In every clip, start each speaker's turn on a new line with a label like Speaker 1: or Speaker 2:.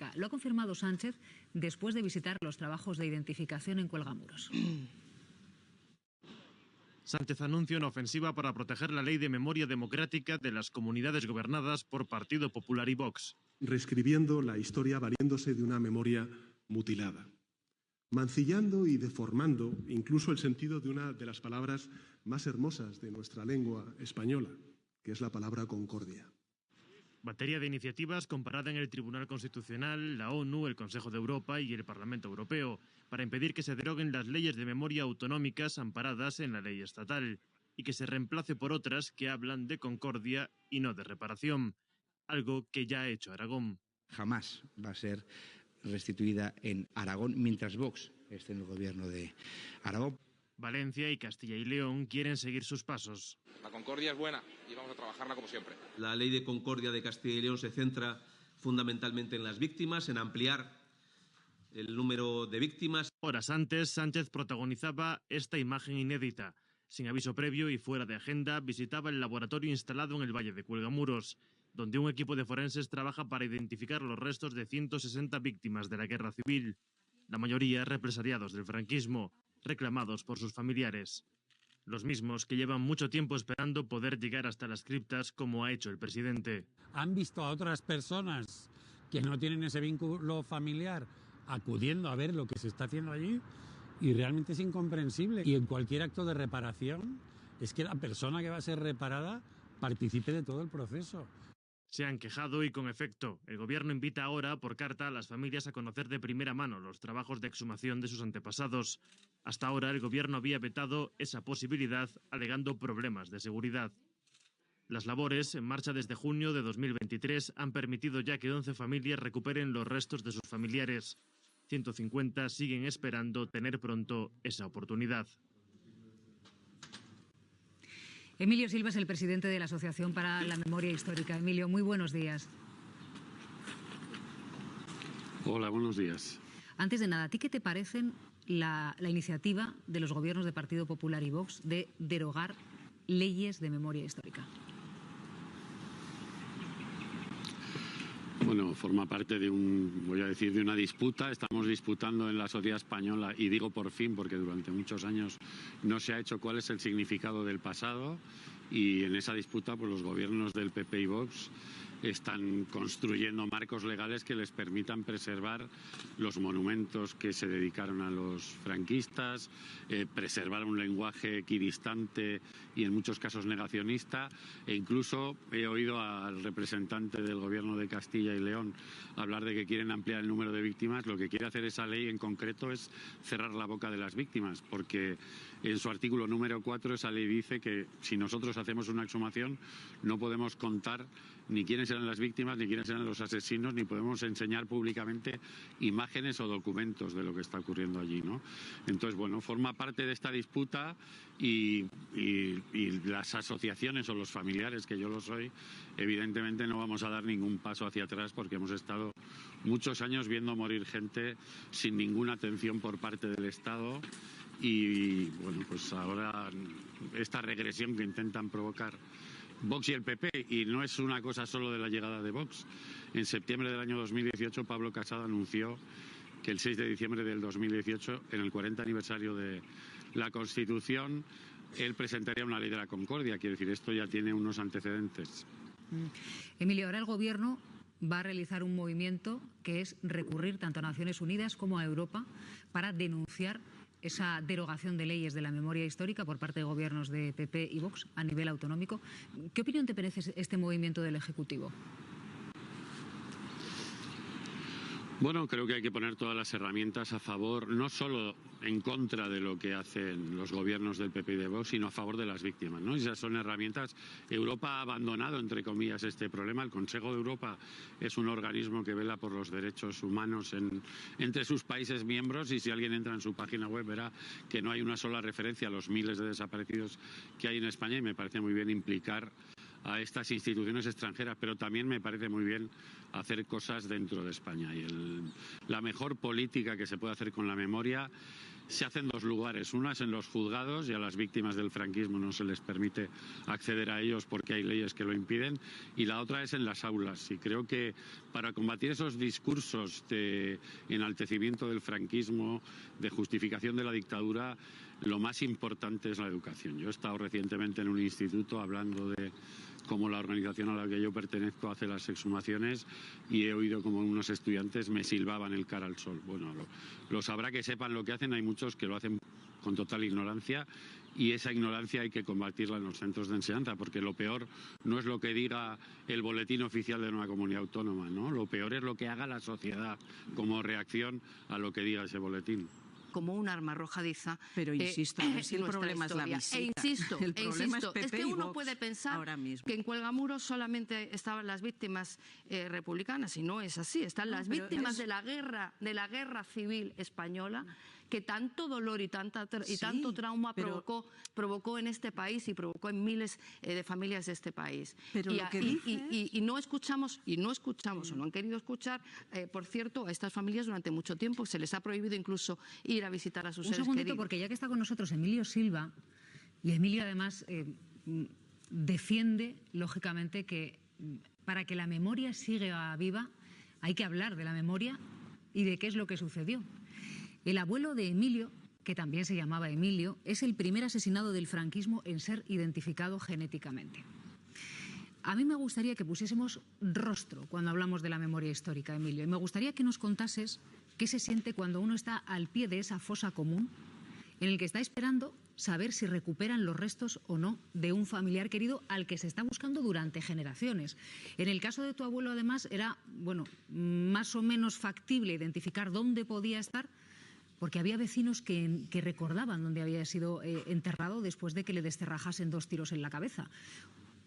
Speaker 1: histórica. Lo ha confirmado Sánchez después de visitar los trabajos de identificación en Cuelgamuros.
Speaker 2: Sánchez anuncia una ofensiva para proteger la ley de memoria democrática de las comunidades gobernadas por Partido Popular y Vox.
Speaker 3: Reescribiendo la historia valiéndose de una memoria mutilada, mancillando y deformando incluso el sentido de una de las palabras más hermosas de nuestra lengua española, que es la palabra concordia.
Speaker 2: Batería de iniciativas comparada en el Tribunal Constitucional, la ONU, el Consejo de Europa y el Parlamento Europeo, para impedir que se deroguen las leyes de memoria autonómicas amparadas en la ley estatal y que se reemplace por otras que hablan de concordia y no de reparación, algo que ya ha hecho Aragón.
Speaker 4: Jamás va a ser restituida en Aragón mientras Vox esté en el gobierno de Aragón.
Speaker 2: Valencia y Castilla y León quieren seguir sus pasos.
Speaker 5: La concordia es buena y vamos a trabajarla como siempre.
Speaker 6: La ley de concordia de Castilla y León se centra fundamentalmente en las víctimas, en ampliar el número de víctimas.
Speaker 2: Horas antes, Sánchez protagonizaba esta imagen inédita. Sin aviso previo y fuera de agenda, visitaba el laboratorio instalado en el Valle de Cuelgamuros, donde un equipo de forenses trabaja para identificar los restos de 160 víctimas de la guerra civil, la mayoría represaliados del franquismo, reclamados por sus familiares. Los mismos que llevan mucho tiempo esperando poder llegar hasta las criptas como ha hecho el presidente.
Speaker 7: Han visto a otras personas que no tienen ese vínculo familiar acudiendo a ver lo que se está haciendo allí y realmente es incomprensible. Y en cualquier acto de reparación es que la persona que va a ser reparada participe de todo el proceso.
Speaker 2: Se han quejado y con efecto. El gobierno invita ahora por carta a las familias a conocer de primera mano los trabajos de exhumación de sus antepasados. Hasta ahora el gobierno había vetado esa posibilidad alegando problemas de seguridad. Las labores, en marcha desde junio de 2023, han permitido ya que 11 familias recuperen los restos de sus familiares. 150 siguen esperando tener pronto esa oportunidad.
Speaker 1: Emilio Silva es el presidente de la Asociación para la Memoria Histórica. Emilio, muy buenos días.
Speaker 8: Hola, buenos días.
Speaker 1: Antes de nada, ¿a ti qué te parecen la iniciativa de los gobiernos de Partido Popular y Vox de derogar leyes de memoria histórica?
Speaker 8: Bueno, forma parte de de una disputa. Estamos disputando en la sociedad española, y digo por fin porque durante muchos años no se ha hecho cuál es el significado del pasado, y en esa disputa pues los gobiernos del PP y Vox están construyendo marcos legales que les permitan preservar los monumentos que se dedicaron a los franquistas, preservar un lenguaje equidistante y en muchos casos negacionista, e incluso he oído al representante del gobierno de Castilla y León hablar de que quieren ampliar el número de víctimas. Lo que quiere hacer esa ley en concreto es cerrar la boca de las víctimas, porque en su artículo número 4 esa ley dice que si nosotros hacemos una exhumación no podemos contar ni quiénes eran las víctimas, ni quiénes eran los asesinos, ni podemos enseñar públicamente imágenes o documentos de lo que está ocurriendo allí, ¿no? Entonces, bueno, forma parte de esta disputa y las asociaciones o los familiares, que yo lo soy, evidentemente no vamos a dar ningún paso hacia atrás porque hemos estado muchos años viendo morir gente sin ninguna atención por parte del Estado y, bueno, pues ahora esta regresión que intentan provocar Vox y el PP, y no es una cosa solo de la llegada de Vox. En septiembre del año 2018 Pablo Casado anunció que el 6 de diciembre del 2018, en el 40 aniversario de la Constitución, él presentaría una ley de la concordia. Quiero decir, esto ya tiene unos antecedentes.
Speaker 1: Emilio, ahora el Gobierno va a realizar un movimiento que es recurrir tanto a Naciones Unidas como a Europa para denunciar esa derogación de leyes de la memoria histórica por parte de gobiernos de PP y Vox a nivel autonómico. ¿Qué opinión te merece este movimiento del Ejecutivo?
Speaker 8: Bueno, creo que hay que poner todas las herramientas a favor, no solo en contra de lo que hacen los gobiernos del PP y de Vox, sino a favor de las víctimas, ¿no? Esas son herramientas. Europa ha abandonado, entre comillas, este problema. El Consejo de Europa es un organismo que vela por los derechos humanos entre sus países miembros, y si alguien entra en su página web verá que no hay una sola referencia a los miles de desaparecidos que hay en España, y me parece muy bien implicar a estas instituciones extranjeras, pero también me parece muy bien hacer cosas dentro de España. Y la mejor política que se puede hacer con la memoria se hace en dos lugares. Una es en los juzgados, y a las víctimas del franquismo no se les permite acceder a ellos porque hay leyes que lo impiden, y la otra es en las aulas. Y creo que para combatir esos discursos de enaltecimiento del franquismo, de justificación de la dictadura, lo más importante es la educación. Yo he estado recientemente en un instituto hablando de cómo la organización a la que yo pertenezco hace las exhumaciones, y he oído como unos estudiantes me silbaban el cara al sol. Bueno, lo sabrá, que sepan lo que hacen. Hay muchos que lo hacen con total ignorancia, y esa ignorancia hay que combatirla en los centros de enseñanza, porque lo peor no es lo que diga el boletín oficial de una comunidad autónoma, ¿no? Lo peor es lo que haga la sociedad como reacción a lo que diga ese boletín.
Speaker 9: Como un arma arrojadiza.
Speaker 10: Pero insisto, a ver si el problema es la visita.
Speaker 9: Insisto, es que uno puede pensar que en Cuelgamuros solamente estaban las víctimas republicanas, y no es así. Están las víctimas de la guerra civil española, que tanto dolor y tanto trauma provocó en este país y provocó en miles de familias de este país.
Speaker 10: Pero
Speaker 9: y no escuchamos o no han querido escuchar, por cierto, a estas familias durante mucho tiempo. Se les ha prohibido incluso ir a visitar a sus seres queridos. Un segundito,
Speaker 1: porque ya que está con nosotros Emilio Silva, y Emilio además defiende, lógicamente, que para que la memoria siga viva hay que hablar de la memoria y de qué es lo que sucedió. El abuelo de Emilio, que también se llamaba Emilio, es el primer asesinado del franquismo en ser identificado genéticamente. A mí me gustaría que pusiésemos rostro cuando hablamos de la memoria histórica, Emilio, y me gustaría que nos contases qué se siente cuando uno está al pie de esa fosa común, en el que está esperando saber si recuperan los restos o no de un familiar querido al que se está buscando durante generaciones. En el caso de tu abuelo, además, era, bueno, más o menos factible identificar dónde podía estar, porque había vecinos que recordaban dónde había sido enterrado después de que le descerrajasen 2 tiros en la cabeza.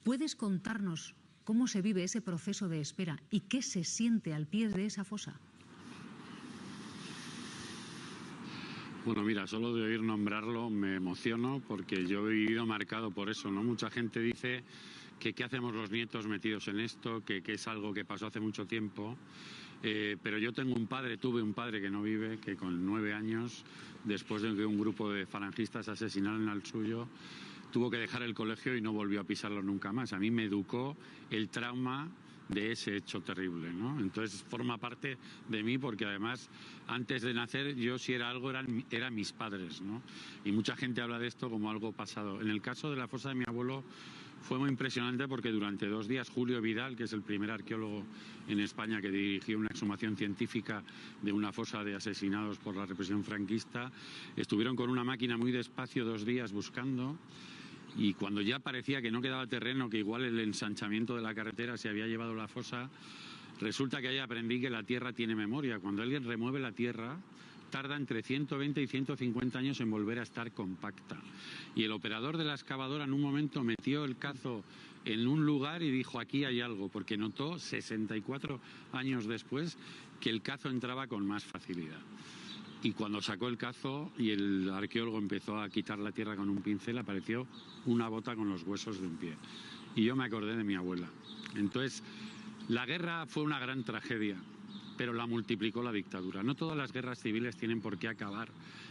Speaker 1: ¿Puedes contarnos cómo se vive ese proceso de espera y qué se siente al pie de esa fosa?
Speaker 8: Bueno, mira, solo de oír nombrarlo me emociono, porque yo he vivido marcado por eso, ¿no? Mucha gente dice que qué hacemos los nietos metidos en esto, que es algo que pasó hace mucho tiempo. Pero yo tuve un padre que no vive, que con 9 años, después de que un grupo de falangistas asesinaran al suyo, tuvo que dejar el colegio y no volvió a pisarlo nunca más. A mí me educó el trauma de ese hecho terrible, ¿no? Entonces forma parte de mí, porque además antes de nacer yo, si era algo, eran mis padres, ¿no? Y mucha gente habla de esto como algo pasado. En el caso de la fosa de mi abuelo fue muy impresionante, porque durante 2 días Julio Vidal, que es el primer arqueólogo en España que dirigió una exhumación científica de una fosa de asesinados por la represión franquista, estuvieron con una máquina muy despacio 2 días buscando, y cuando ya parecía que no quedaba terreno, que igual el ensanchamiento de la carretera se había llevado la fosa, resulta que ahí aprendí que la tierra tiene memoria. Cuando alguien remueve la tierra, tarda entre 120 y 150 años en volver a estar compacta. Y el operador de la excavadora en un momento metió el cazo en un lugar y dijo: aquí hay algo, porque notó 64 años después que el cazo entraba con más facilidad. Y cuando sacó el cazo y el arqueólogo empezó a quitar la tierra con un pincel, apareció una bota con los huesos de un pie. Y yo me acordé de mi abuela. Entonces, la guerra fue una gran tragedia, pero la multiplicó la dictadura. No todas las guerras civiles tienen por qué acabar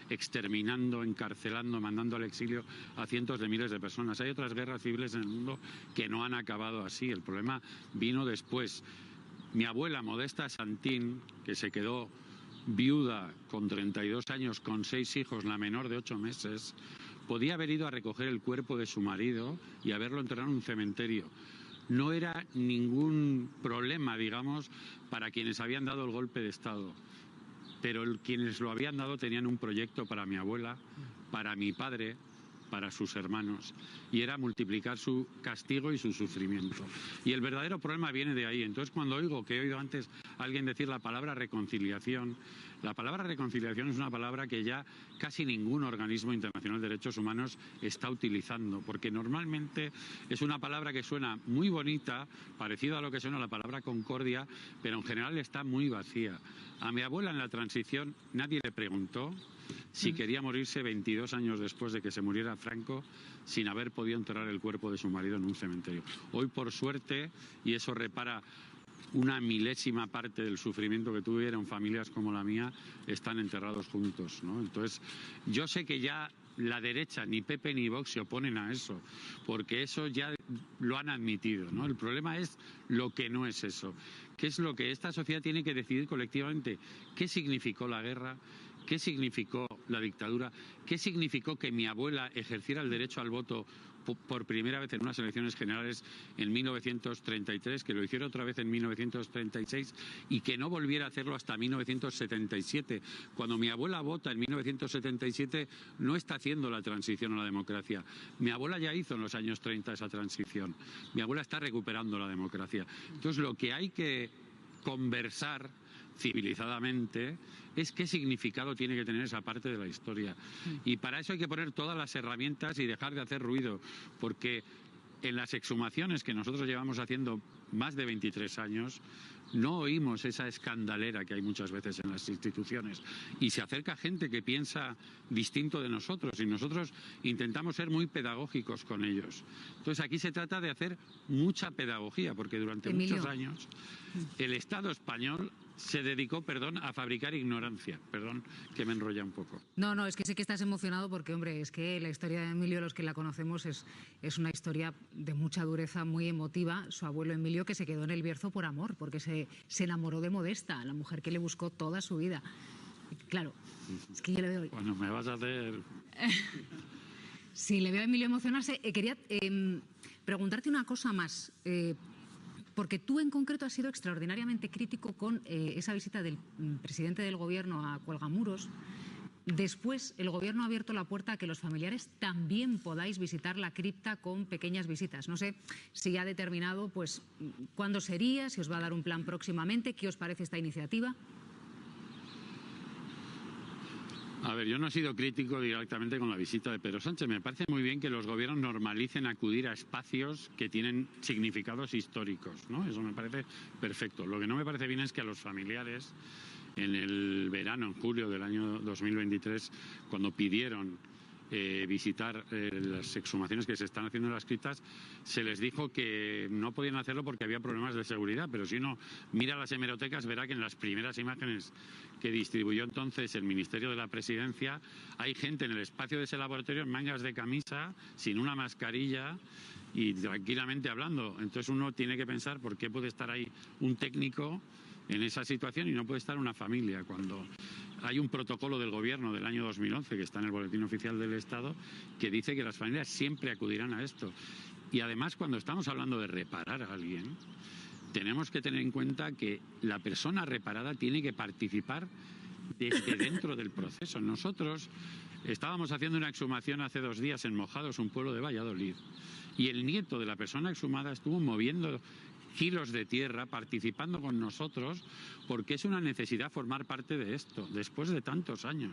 Speaker 8: exterminando, encarcelando, mandando al exilio a cientos de miles de personas. Hay otras guerras civiles en el mundo que no han acabado así. El problema vino después. Mi abuela, Modesta Santín, que se quedó viuda con 32 años, con 6 hijos, la menor de 8 meses, podía haber ido a recoger el cuerpo de su marido y haberlo enterrado en un cementerio. No era ningún problema, digamos, para quienes habían dado el golpe de Estado. Pero quienes lo habían dado tenían un proyecto para mi abuela, para mi padre, para sus hermanos, y era multiplicar su castigo y su sufrimiento. Y el verdadero problema viene de ahí. Entonces, cuando oigo, que he oído antes a alguien decir la palabra reconciliación, la palabra reconciliación es una palabra que ya casi ningún organismo internacional de derechos humanos está utilizando, porque normalmente es una palabra que suena muy bonita, parecido a lo que suena la palabra concordia, pero en general está muy vacía. A mi abuela en la transición nadie le preguntó si quería morirse 22 años después de que se muriera Franco sin haber podido enterrar el cuerpo de su marido en un cementerio. Hoy, por suerte, y eso repara una milésima parte del sufrimiento que tuvieron familias como la mía están enterrados juntos, ¿no? Entonces, yo sé que ya la derecha, ni PP ni Vox se oponen a eso, porque eso ya lo han admitido, ¿no? El problema es lo que no es eso, que es lo que esta sociedad tiene que decidir colectivamente. ¿Qué significó la guerra? ¿Qué significó la dictadura? ¿Qué significó que mi abuela ejerciera el derecho al voto por primera vez en unas elecciones generales en 1933, que lo hiciera otra vez en 1936 y que no volviera a hacerlo hasta 1977? Cuando mi abuela vota en 1977 no está haciendo la transición a la democracia. Mi abuela ya hizo en los años 30 esa transición. Mi abuela está recuperando la democracia. Entonces, lo que hay que conversar civilizadamente es qué significado tiene que tener esa parte de la historia. Y para eso hay que poner todas las herramientas y dejar de hacer ruido, porque en las exhumaciones que nosotros llevamos haciendo más de 23 años, no oímos esa escandalera que hay muchas veces en las instituciones, y se acerca gente que piensa distinto de nosotros y nosotros intentamos ser muy pedagógicos con ellos. Entonces aquí se trata de hacer mucha pedagogía, porque durante muchos años el Estado español se dedicó, a fabricar ignorancia. Perdón, que me enrolla un poco.
Speaker 1: No, es que sé que estás emocionado porque, hombre, es que la historia de Emilio, los que la conocemos, es una historia de mucha dureza, muy emotiva. Su abuelo Emilio, que se quedó en el Bierzo por amor, porque se enamoró de Modesta, la mujer que le buscó toda su vida. Claro, es que yo le veo...
Speaker 8: Bueno, me vas a hacer...
Speaker 1: Sí, le veo a Emilio emocionarse. Quería preguntarte una cosa más. Porque tú en concreto has sido extraordinariamente crítico con esa visita del presidente del Gobierno a Cuelgamuros. Después, el Gobierno ha abierto la puerta a que los familiares también podáis visitar la cripta con pequeñas visitas. No sé si ha determinado pues cuándo sería, si os va a dar un plan próximamente. ¿Qué os parece esta iniciativa?
Speaker 8: A ver, yo no he sido crítico directamente con la visita de Pedro Sánchez. Me parece muy bien que los gobiernos normalicen acudir a espacios que tienen significados históricos, ¿no? Eso me parece perfecto. Lo que no me parece bien es que a los familiares, en el verano, en julio del año 2023, cuando pidieron visitar las exhumaciones que se están haciendo en las criptas, se les dijo que no podían hacerlo porque había problemas de seguridad. Pero si uno mira las hemerotecas, verá que en las primeras imágenes que distribuyó entonces el Ministerio de la Presidencia hay gente en el espacio de ese laboratorio en mangas de camisa, sin una mascarilla y tranquilamente hablando. Entonces uno tiene que pensar por qué puede estar ahí un técnico en esa situación y no puede estar una familia, cuando hay un protocolo del Gobierno del año 2011 que está en el Boletín Oficial del Estado que dice que las familias siempre acudirán a esto. Y además, cuando estamos hablando de reparar a alguien, tenemos que tener en cuenta que la persona reparada tiene que participar desde dentro del proceso. Nosotros estábamos haciendo una exhumación hace 2 días en Mojados, un pueblo de Valladolid, y el nieto de la persona exhumada estuvo moviendo kilos de tierra, participando con nosotros, porque es una necesidad formar parte de esto, después de tantos años.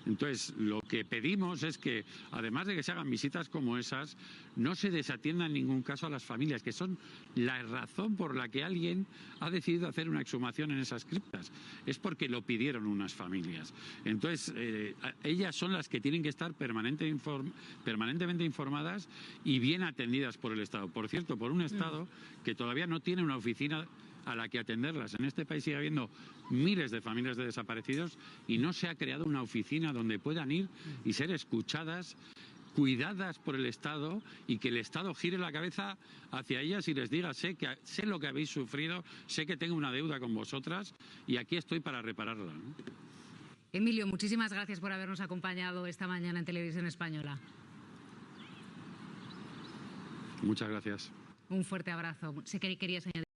Speaker 8: Entonces, lo que pedimos es que, además de que se hagan visitas como esas, no se desatienda en ningún caso a las familias, que son la razón por la que alguien ha decidido hacer una exhumación en esas criptas. Es porque lo pidieron unas familias. Entonces, ellas son las que tienen que estar permanentemente informadas y bien atendidas por el Estado. Por cierto, por un Estado que todavía no tiene una oficina a la que atenderlas. En este país sigue habiendo miles de familias de desaparecidos y no se ha creado una oficina donde puedan ir y ser escuchadas, cuidadas por el Estado, y que el Estado gire la cabeza hacia ellas y les diga: sé lo que habéis sufrido, sé que tengo una deuda con vosotras y aquí estoy para repararla, ¿no?
Speaker 1: Emilio, muchísimas gracias por habernos acompañado esta mañana en Televisión Española.
Speaker 8: Muchas gracias.
Speaker 1: Un fuerte abrazo. Sé que querías añadir.